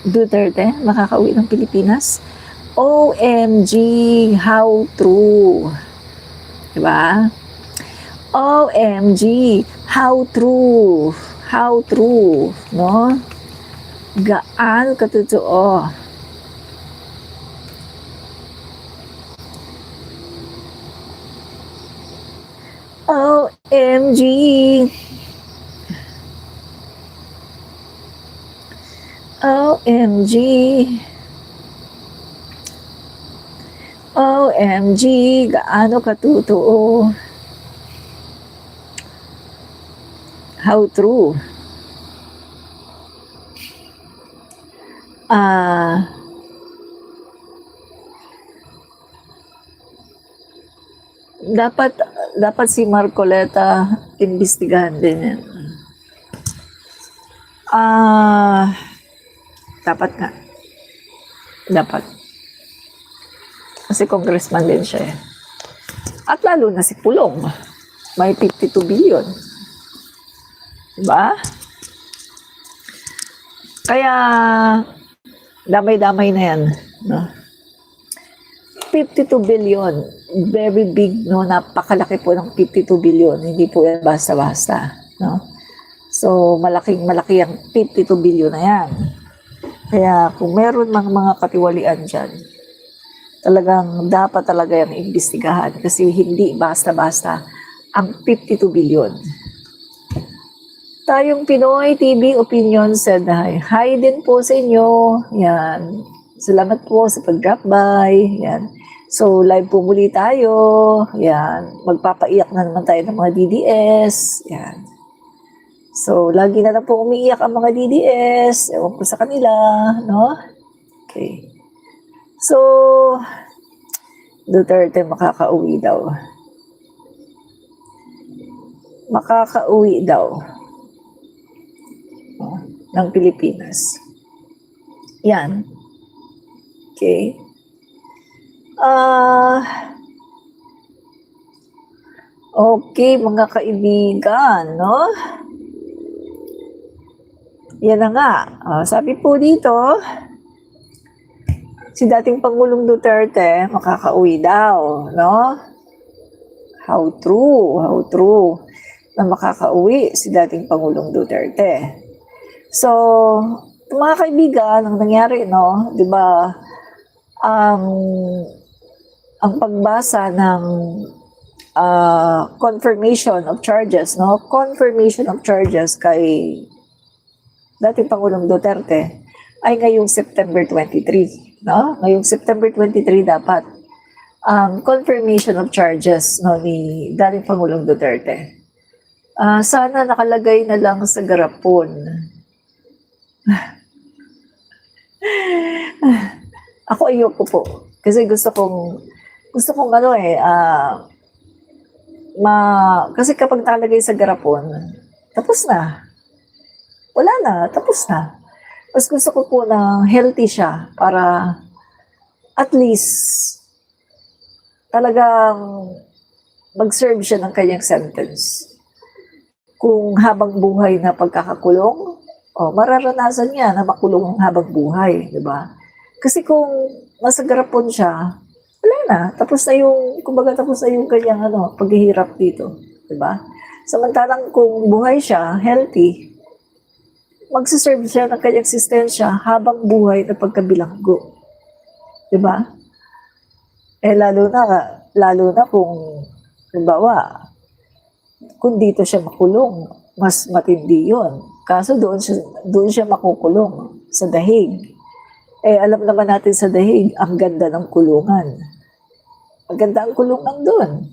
Duterte makakauwi ng Pilipinas? OMG, how true. Diba? OMG, how true. How true, no? Gaano katotoo. OMG. OMG. OMG, gaano katotoo. How true. Dapat si Marcoleta imbestigahan din yan. Dapat nga. Dapat. Kasi congressman din siya eh. At lalo na si Pulong. May 52 billion. Diba? Kaya, damay-damay na yan. No? 52 billion. Very big, no? Napakalaki po ng 52 billion. Hindi po yan basta-basta. No? So, malaki ang 52 billion na yan. Kaya, kung meron mga katiwalian dyan, talagang dapat talaga yung imbestigahan kasi hindi basta-basta ang 52 billion. Tayong Pinoy TV Opinion said hi. Hi din po sa inyo. Yan. Salamat po sa pag-drop by. Yan. So, live po muli tayo. Yan. Magpapaiyak na naman tayo ng mga DDS. Yan. So, lagi na lang po umiiyak ang mga DDS. Ewan ko sa kanila. No? Okay. So, Duterte makakauwi daw. Makakauwi daw ng Pilipinas. Yan. Okay. Okay, mga kaibigan, no? Yan na nga. Sabi po dito, si dating Pangulong Duterte makakauwi daw, no? How true na makakauwi si dating Pangulong Duterte. So, mga kaibigan, ang nangyari, no, 'di ba? Ang pagbasa ng confirmation of charges, no? Confirmation of charges kay dating Pangulong Duterte ay ngayong September 23, no? Ngayong September 23 dapat confirmation of charges, no, ni dating Pangulong Duterte. Sana nakalagay na lang sa garapon. Ako ayoko po kasi gusto kong ano kasi kapag nakalagay sa garapon, tapos na. Wala na, tapos na. Mas gusto ko po na healthy siya para at least talagang mag-serve siya ng kanyang sentence. Kung habang buhay na pagkakakulong, mararanasan niya na makulong habang buhay, di ba? Kasi kung nasa garapon siya, wala na. Tapos na yung kanyang paghihirap dito, di ba? Samantalang kung buhay siya, healthy, magsiserve siya ng kanyang existensya habang buhay na pagkabilanggo. Di ba? Lalo na kung, halimbawa, kung dito siya makulong, mas matindi yun. Kaso doon siya makukulong sa dahig. Alam naman natin sa dahig, ang ganda ng kulungan. Maganda ang kulungan doon.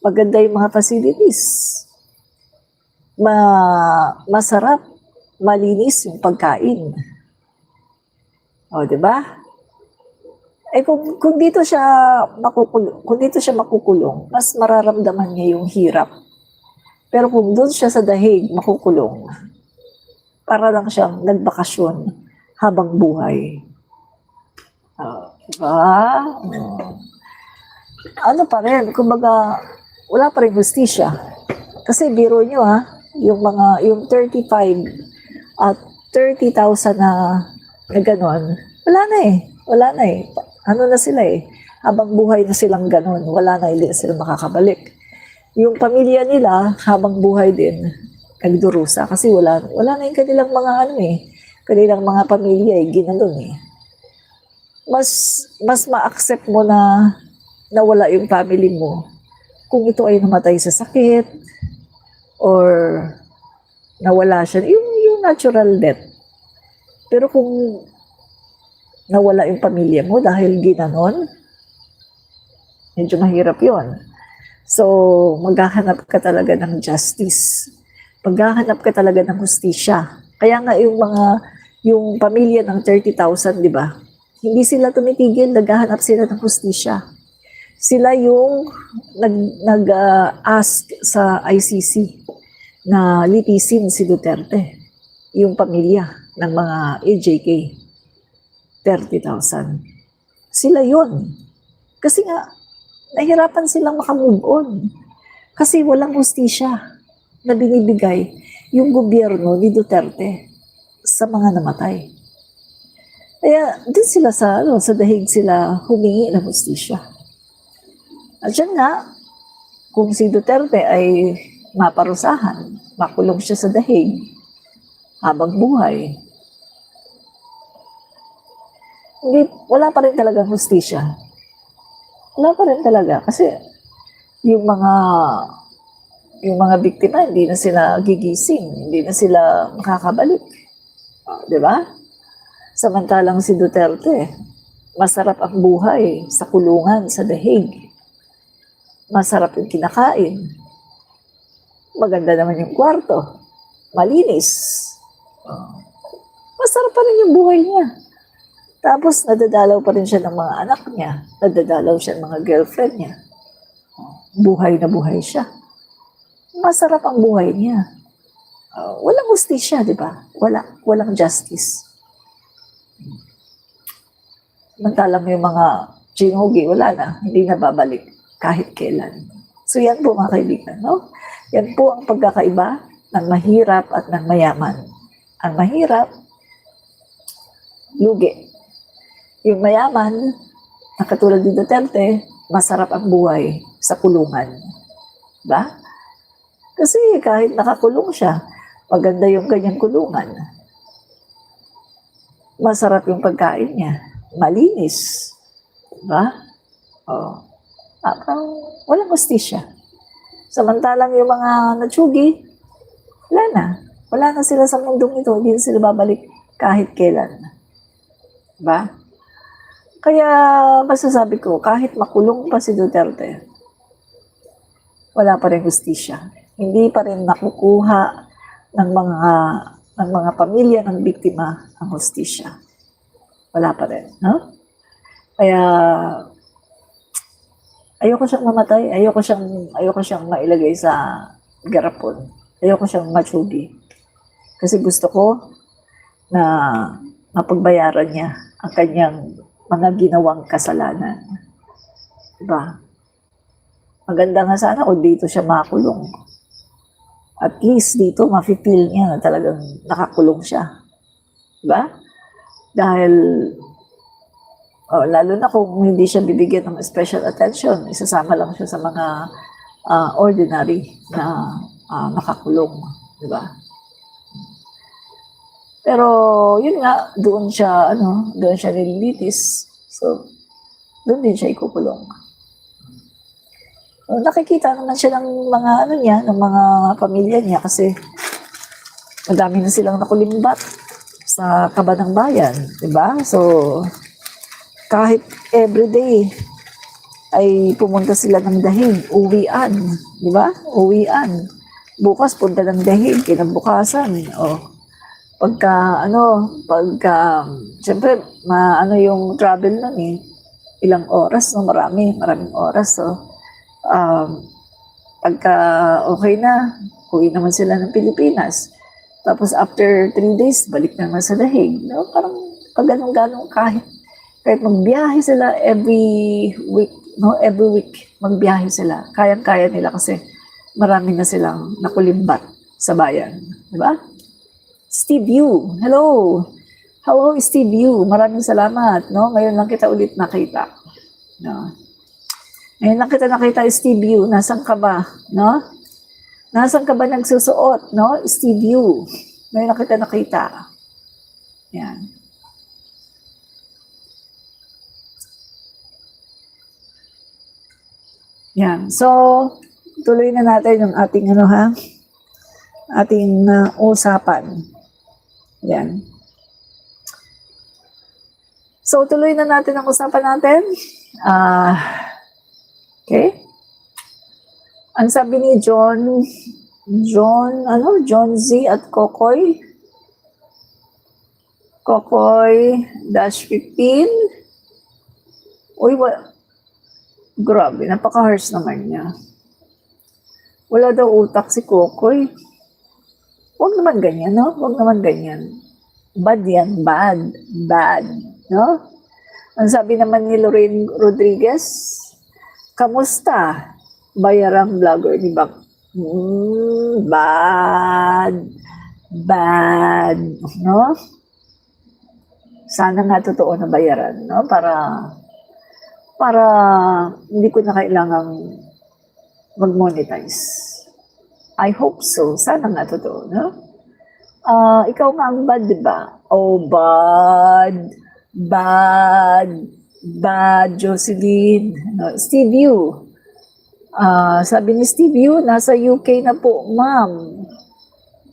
Maganda yung mga facilities. Masarap, malinis yung pagkain. Di ba? Kung dito siya makukulong, mas mararamdaman niya yung hirap. Pero kung doon siya sa dahig makukulong, para lang siyang nagbakasyon habang buhay. Diba? Ano pa rin, kumbaga, wala pa rin hustisya. Kasi biro nyo yung 35 at 30,000 na na gano'n, wala na eh. Wala na eh. Ano na sila eh. Habang buhay na silang gano'n, wala na, hindi na sila makakabalik. Yung pamilya nila, habang buhay din, nagdurusa kasi wala na yung kanilang mga ano eh, kanilang mga pamilya eh, ginanon eh. Mas ma-accept mo na nawala yung family mo kung ito ay namatay sa sakit or nawala siya, yung natural death. Pero kung nawala yung pamilya mo dahil ginanon, medyo mahirap yon. So, maghahanap ka talaga ng justice. Maghahanap ka talaga ng hustisya. Kaya nga yung pamilya ng 30,000, di ba? Hindi sila tumitigil, naghahanap sila ng hustisya. Sila yung nag-ask sa ICC na litisin si Duterte, yung pamilya ng mga AJK, 30,000. Sila yun. Kasi nga, nahirapan silang makamove on. Kasi walang hustisya na binibigay yung gobyerno ni Duterte sa mga namatay. Kaya din sila sa dahig sila humingi ng hustisya. At yan nga, kung si Duterte ay maparusahan, makulong siya sa dahig habang buhay, wala pa rin talagang hustisya. Wala pa rin talaga kasi yung mga biktima hindi na sila gigising, hindi na sila makakabalik. Di ba? Samantalang si Duterte, masarap ang buhay sa kulungan, sa dahig. Masarap yung kinakain. Maganda naman yung kwarto. Malinis. Masarap pa rin yung buhay niya. Tapos, nadadalaw pa rin siya ng mga anak niya. Nadadalaw siya ng mga girlfriend niya. Buhay na buhay siya. Masarap ang buhay niya. Walang hustisya, di ba? Walang justice. Samantalang yung mga ginugi, wala na. Hindi na babalik kahit kailan. So, yan po mga kaibigan, no? Yan po ang pagkakaiba ng mahirap at ng mayaman. Ang mahirap, lugi. Yung mayaman, na katulad ni Duterte, masarap ang buhay sa kulungan. Diba? Kasi kahit nakakulong siya, maganda yung kanyang kulungan. Masarap yung pagkain niya. Malinis. Diba? Walang hustisya. Samantalang yung mga natsugi, wala na. Wala na sila sa mundong ito. Hindi sila babalik kahit kailan. Diba? Kaya masasabi ko, kahit makulong pa si Duterte, wala pa rin hustisya. Hindi pa rin nakukuha ng mga pamilya ng biktima ang hustisya. Wala pa rin. No? Kaya ayoko siyang mamatay, ayoko siyang mailagay sa garapon. Ayoko siyang matsugi. Kasi gusto ko na mapagbayaran niya ang kanyang mga ginawang kasalanan. Diba? Maganda nga sana kung dito siya makulong. At least dito, mafe-feel niya na talagang nakakulong siya. Diba? Dahil, lalo na kung hindi siya bibigyan ng special attention, isasama lang siya sa mga ordinary na nakakulong. Diba? Pero, yun nga, doon siya nililitis. So, doon din siya ikukulong. So, nakikita naman siya ng mga pamilya niya kasi madami na silang nakulimbat sa kaba ng bayan, diba? So, kahit everyday ay pumunta sila ng dahig, uwian, diba? Uwian. Bukas punta ng dahig, kinabukasan, siyempre, yung travel nun eh, ilang oras, no? Maraming oras, so, pagka okay na, uwi naman sila ng Pilipinas. Tapos after 3 days, balik naman sa dahig. No? Parang pag ganun-ganun, kahit magbiyahe sila every week, magbiyahe sila. Kayang-kaya nila kasi marami na silang nakulimbat sa bayan. Diba? Steve Yu, hello! Hello, Steve Yu. Maraming salamat, no? Ngayon lang kita ulit nakita. No? Ngayon lang kita nakita, Steve Yu. Nasaan ka ba, no? Nasaan ka ba nagsusuot, no? Steve Yu. Ngayon lang kita nakita. Yan. Yan. So, tuloy na natin yung ating ating usapan. Yan. So, tuloy na natin ang usapan natin. Okay. Ang sabi ni John Z at Kokoy. Kokoy-15. Uy, grabe, napaka-harsh naman niya. Wala daw utak si Kokoy. Huwag naman ganyan, no? Huwag naman ganyan. Bad yan, bad. Bad, no? Ang sabi naman ni Lorraine Rodriguez, kamusta? Bayarang vlogger ni Bak. Bad. Bad, no? Sana nga totoo na bayaran, no? Para hindi ko na kailangang mag-monetize. I hope so. Sana nga totoo, no? Ikaw nga ang bad, diba? Oh, bad. Bad. Bad, Jocelyn. Steve Yu. Sabi ni Steve Yu, nasa UK na po, ma'am.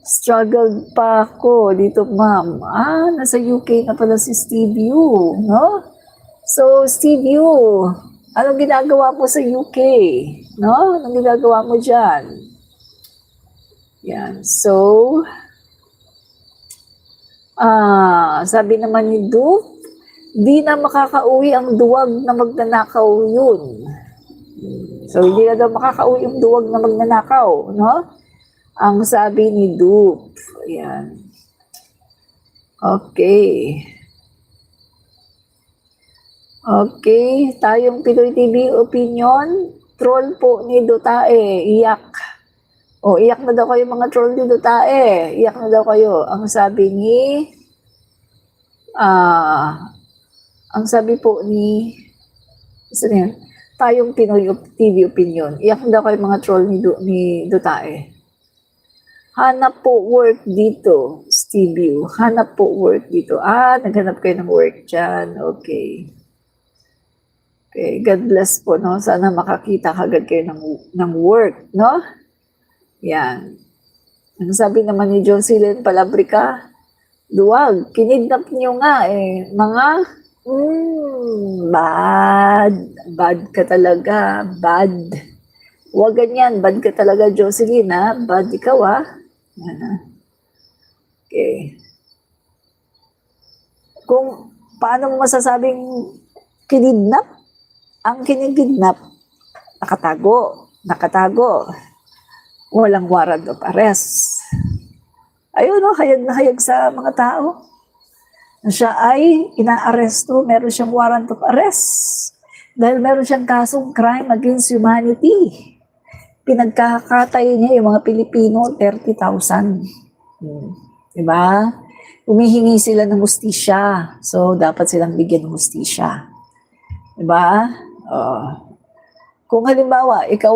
Struggled pa ako dito, ma'am. Nasa UK na pala si Steve Yu, no? So, Steve Yu, anong ginagawa mo sa UK? No? Anong ginagawa mo dyan? Yan. So, sabi naman ni Duke, di na makakauwi ang duwag na magnanakaw yun. So, hindi na daw makakauwi yung duwag na magnanakaw, no? Ang sabi ni Duke. Ayan. Okay. Okay, tayong Pinoy TV opinion, troll po ni Dutae, iyak. Iyak na daw kayo mga troll ni Dutae, iyak na daw kayo. Ang sabi po ni, tayong Pinoy TV opinion, iyak na daw kayo mga troll ni Dutae. Hanap po work dito, Steve Yu. Hanap po work dito. Naghanap kayo ng work dyan. Okay. Okay, God bless po, no? Sana makakita kagad kayo ng work, no? Yan. Ang sabi naman ni Jocelyn Palabrica, duwag, kinidnap niyo nga mga, bad. Bad ka talaga, bad. Huwag ganyan, bad ka talaga, Jocelyn, ha? Bad ikaw, ha? Okay. Kung paano mo masasabing kinidnap? Ang kinidnap, nakatago. Walang warrant of arrest. Ayun, no, hayag na hayag sa mga tao. Siya ay inaaresto, meron siyang warrant of arrest. Dahil meron siyang kasong crime against humanity. Pinagkakatay niya yung mga Pilipino, 30,000. Diba? Humihingi sila ng hustisya. So, dapat silang bigyan ng hustisya. Diba? Kung halimbawa, ikaw